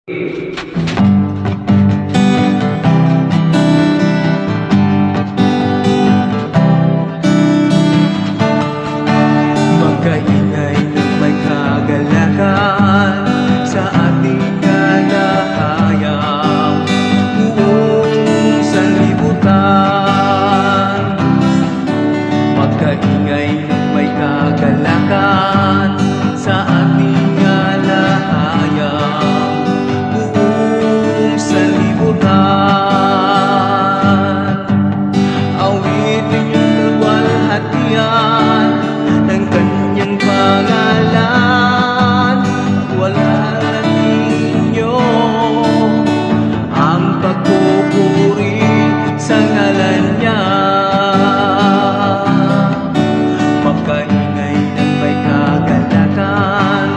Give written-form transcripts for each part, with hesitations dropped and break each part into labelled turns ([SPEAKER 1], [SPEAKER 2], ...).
[SPEAKER 1] Magkaingay ng may kagalakan sa ating kalahayang buong sanlibutan. Magkaingay ng may kagalakan sa ating kalahayang buong sanlibutan. Awitin yung kalwalhatian ng kanyang pangalan. Pagwalhatiin niyo ang pagpupuri sa ngalan niya. Magkaingay ng may kagalakan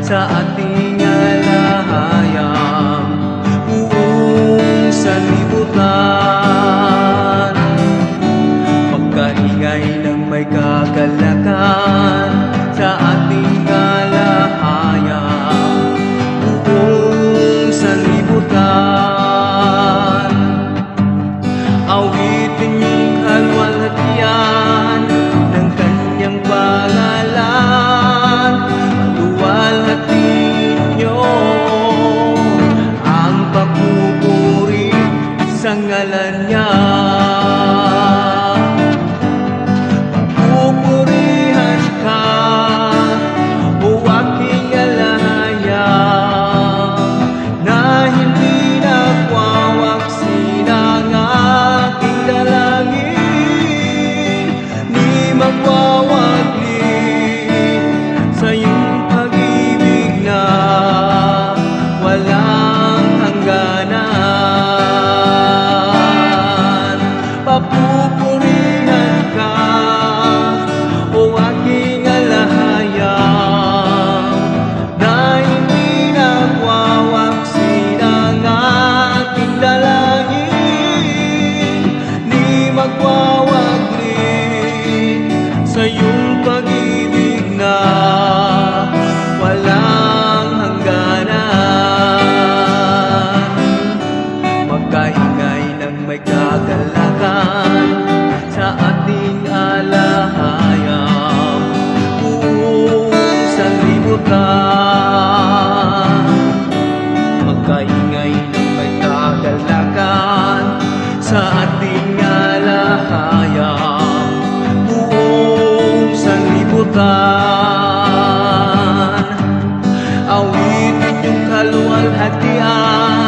[SPEAKER 1] sa ating kalahayang buong sanlibutan. Magkaingay ng may kagalakan sa ating kalahayang buong sanlibutan. Awitin yung kalwalhatian ng kanyang pangalan. Pagluwalhatiin niyo ang pagpupuri sa ngalan niya. Pagpupurihan ka, o aking alahayang, na hindi nagwawaksi ng aking dalangin. Di magwawagli sa iyong pag-ibig na walang hangganan. Papupurihan ka, o aking alahayang, na hindi nagwawaksi ng aking dalangin. Di magwawagli sa iyong pag-ibig na walang hangganan. Magkaingay ng may kagalakan sa ating alahayang buong sanlibutan. Magkaingay ng may kagalakan sa ating alahayang buong sanlibutan. Awitin yung kaluwalhatian